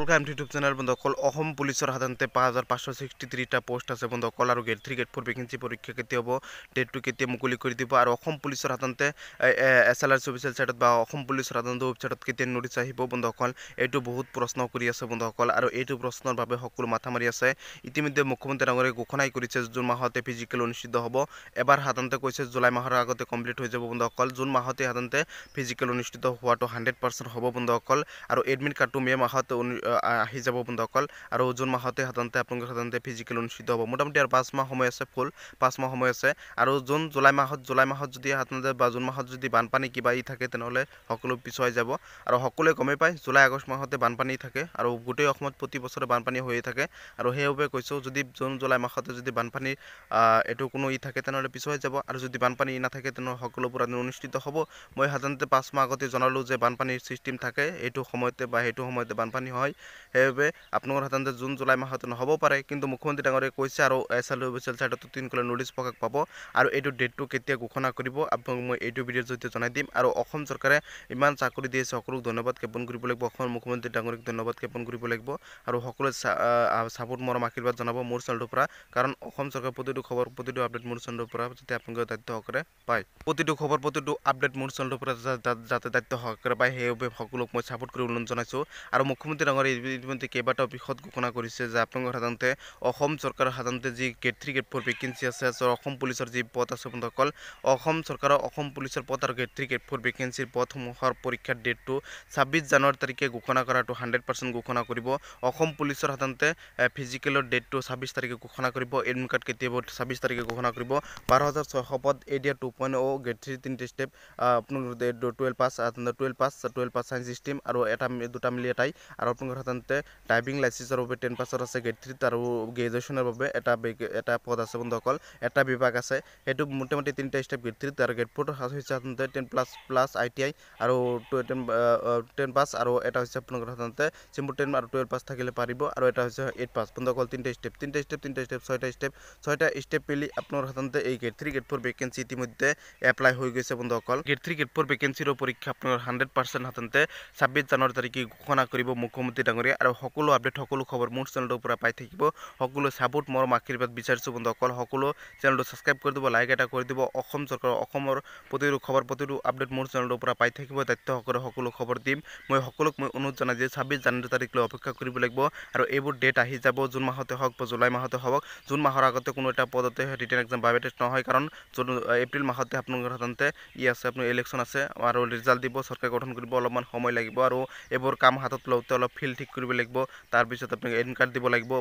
welcome to YouTube channel বন্ধুসকল অসম পুলিচৰ সাধাৰণতে 5563টা পোষ্ট আছে বন্ধুসকল আৰু গেট 3 গেট 4 ভেকেন্সি পৰীক্ষা কেতিয়া হ'ব ডেটটো কেতিয়া মুকলি কৰি দিব আৰু অসম পুলিচৰ সাধাৰণতে এছএলআৰ অফিচিয়েল সাইটত বা অসম পুলিচৰ সাধাৰণতে ৱেবছাইটত কেতিয়া নোটিছ আহিব বন্ধুসকল এইটো বহুত প্ৰশ্ন কৰি আছে বন্ধুসকল আৰু এইটো প্ৰশ্নৰ বাবে সকলো মাথা মাৰি আছে ইতিমধ্যে মুখ্যমন্ত্ৰী ডাঙৰীয়াই ঘোষণা কৰিছে জুন মাহতে ফিজিকেল অনুষ্ঠিত হ'ব এবাৰ সাধাৰণতে কৈছে জুলাই মাহৰ আগতে কমপ্লিট হৈ যাব বন্ধুসকল জুন মাহতে সাধাৰণতে ফিজিকেল অনুষ্ঠিত হোৱাটো 100% হ'ব বন্ধুসকল আৰু এডমিট কাৰ্ডটো মে মাহতে আহি যাব বন্ধুসকল আৰু জুন মাহতে সাধাৰণতে ফিজিকেল অনুষ্ঠিত হ'ব মোটামুটি আৰু 5 মাহ সময় আছে ফুল 5 মাহ সময় আছে আৰু জুলাই মাহত যদি সাধাৰণতে বা জুন মাহত যদি বানপানী কিবা থাকে তেনেহলে সকলো পিছুৱাই যাব আৰু সকলোৱে গমে পায় জুলাই আগষ্ট মাহতে বানপানী থাকে আৰু গোটেই অসমত প্ৰতি বছৰে বানপানী হৈয়ে থাকে আৰু সেইবাবে কৈছো যদি জুন জুলাই মাহতে যদি বানপানী এটো কোনো থাকে তেনেহলে পিছুৱাই যাব আৰু যদি বানপানী নাথাকে তেনেহলে সকলো পুৰা অনুষ্ঠিত হ'ব মই সাধাৰণতে 5 মাহ আগতে জনালো যে বানপানীৰ সিস্টেম থাকে এইটো সময়তে বা হেতু সময়তে বানপানী হয় হেবে আপোনালোকৰ সাধাৰণতে জুন জুলাই মাহতে নহব পাৰে কিন্তু মুখ্যমন্ত্ৰী ডাঙৰীয়াই কৈছে আৰু এছএল অফিচিয়েল সাইটত 3 কলে নোটিছ প্ৰকাশ পাব আৰু এইটো ডেটটো কেতিয়া ঘোষণা কৰিব আপোনাক মই এইটো ভিডিঅ'ৰ জৰিয়তে জনাই দিম আৰু অসম চৰকাৰে ইমান চাকৰি দি আছে সকলোক ধন্যবাদ জ্ঞাপন কৰিব লাগিব অসম মুখ্যমন্ত্ৰী ডাঙৰীয়াক ধন্যবাদ জ্ঞাপন কৰিব লাগিব আৰু সকলোৱে সাপোৰ্ট মৰম আশীৰ্বাদ জনাব মোৰ চেনেলটোৰ পৰা কাৰণ অসম চৰকাৰৰ প্ৰতিটো খবৰ প্ৰতিটো আপডেট মোৰ চেনেলটোৰ পৰা যাতে আপোনালোকে দায়িত্ব সহকাৰে পায় প্ৰতিটো খবৰ প্ৰতিটো আপডেট মোৰ চেনেলটোৰ পৰা যাতে দায়িত্ব সহকাৰে পায় সেইবাবে সকলোক মই সাপোৰ্ট কৰিবলৈ অনুৰোধ জনাইছো আৰু মুখ্যমন্ত্ৰী ডাঙৰীয়াই ইতিমধ্যে কেইবাটাও বিষয়ত ঘোষণা কৰিছে যে আপোনালোকৰ সাধাৰণতে অসম চৰকাৰৰ সাধাৰণতে যি গেট 3 গেট 4 ভেকেন্সি আছে অসম পুলিচৰ যি পদ আছে বন্ধুসকল অসম চৰকাৰৰ অসম পুলিচৰ পদ আৰু গেট 3 গেট 4 ভেকেন্সিৰ পদসমূহৰ পৰীক্ষাৰ ডেটটো 26 জানুৱাৰী তাৰিখে ঘোষণা কৰাটো 100% ঘোষণা কৰিব অসম পুলিচৰ সাধাৰণতে ফিজিকেলৰ ডেটটো 26 তাৰিখে ঘোষণা কৰিব এডমিট কাৰ্ড কেতিয়া 26 তাৰিখে ঘোষণা কৰিব 12600 পদ এডিয়া 2.0 গেট 3 তিনটা স্টেপ আপোনালোকৰ 12 পাছ সায়েন্স স্ট্ৰীম আৰু এটা দুটা মিলি এটাই আৰু আপোনালোকৰ সাধাৰণতে ড্ৰাইভিং লাইসেন্সৰ বাবে 10 পাছৰ আছে গেট 3 আৰু গ্ৰেজুৱেচনৰ বাবে এটা পদ আছে বন্ধুসকল এটা বিভাগ আছে হেতু মোটামুটি তিনটা স্টেপ গেট 3 আৰু গেট 4 হৈছে সাধাৰণতে 10+ আইটিআই আৰু 10 পাছ আৰু এটা হৈছে আপোনালোকৰ সাধাৰণতে সিম্পল 10 আৰু 12 পাছ থাকিলে পাৰিব আৰু এটা হৈছে 8 পাছ বন্ধুসকল তিনটা স্টেপ ছয়টা স্টেপ পেলি আপোনালোকৰ সাধাৰণতে এই গেট 3 গেট 4 ভেকেন্সি ইতিমধ্যে এপ্লাই হৈ গৈছে বন্ধুসকল গেট 3 গেট 4 ভেকেন্সিৰ পৰীক্ষা আপোনালোকৰ 100% সাধাৰণতে 26 জানুৱাৰী তাৰিখে ঘোষণা কৰিব মুখ্যমন্ত্ৰী ডাঙৰীয়া আৰু সকলো আপডেট সকলো খবৰ মোৰ চেনেলটোৰ পৰা পাই থাকিব সকলো সাপোৰ্ট মৰম আশীৰ্বাদ বিচাৰিছো বন্ধুসকল সকলো চেনেলটো সাবস্ক্ৰাইব কৰি দিব লাইক এটা কৰি দিব অসম চৰকাৰৰ অসমৰ প্ৰতিটো খবৰ প্ৰতিটো আপডেট মোৰ চেনেলটোৰ পৰা পাই থাকিব দায়িত্ব সহকাৰে সকলো খবৰ দিম মই সকলোক মই অনুৰোধ জনাই যে 26 জানুৱাৰী তাৰিখলৈ অপেক্ষা কৰিব লাগিব আৰু এইবোৰ ডেট আহি যাব জুন মাহতে হওক বা জুলাই মাহতে হওক জুন মাহৰ আগতে কোনো এটা পদতে ৰিটেন এক্সাম বাই টেষ্ট নহয় কাৰণ এপ্ৰিল মাহতে আপোনালোকৰ সাধাৰণতে আছে আপোনাৰ ইলেকশ্যন আছে আৰু ৰিজাল্ট দিব চৰকাৰ গঠন কৰিব অলপমান সময় লাগিব আৰু এইবোৰ কাম হাতত লওঁতে অলপ ফিল ঠিক কৰিব লাগিব তাৰ পিছত আপোনাক এডমিট কাৰ্ড দিব লাগিব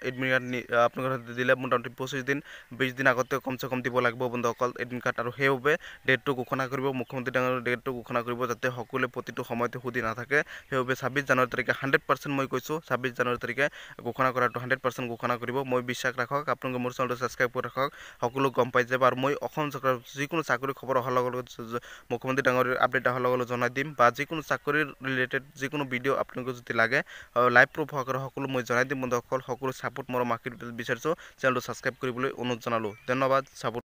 এডমিট কাৰ্ড আপোনালোকৰ দিলে মোটামুটি 25 দিন 20 দিন আগতে কমসে কম দিব লাগিব বন্ধুসকল এডমিট কাৰ্ড আৰু সেইবাবে ডেটটো ঘোষণা কৰিব মুখ্যমন্ত্ৰী ডাঙৰীয়াৰ ডেটটো ঘোষণা কৰিব যাতে সকলোৱে প্ৰতিটো সময়তে সুধি নাথাকে সেইবাবে 26 জানুৱাৰী তাৰিখে 100% মই কৈছো 26 জানুৱাৰী তাৰিখে ঘোষণা কৰাটো 100% ঘোষণা কৰিব মই বিশ্বাস ৰাখক আপোনালোকে মোৰ চেনেলটো সাবস্ক্ৰাইব কৰি ৰাখক সকলো গম পাই যাব আৰু মই অসম চৰকাৰৰ যিকোনো চাকৰি খবৰ অহাৰ লগে লগে মুখ্যমন্ত্ৰী ডাঙৰীয়াৰ আপডেট অহাৰ লগে লগে জনাই দিম বা যিকোনো চাকৰিৰ ৰিলেটেড যিকোনো ভিডিঅ' আপোনালোকে যদি লাগে লাইভ প্ৰুফ সহকাৰে সকলো মই জনাই দিম বন্ধুসকল সকলো সাপোৰ্ট মৰম আশীৰ্বাদ বিচাৰিছো চেনেলটো সাবস্ক্ৰাইব কৰিবলৈ অনুৰোধ জনালো ধন্যবাদ সাপোৰ্ট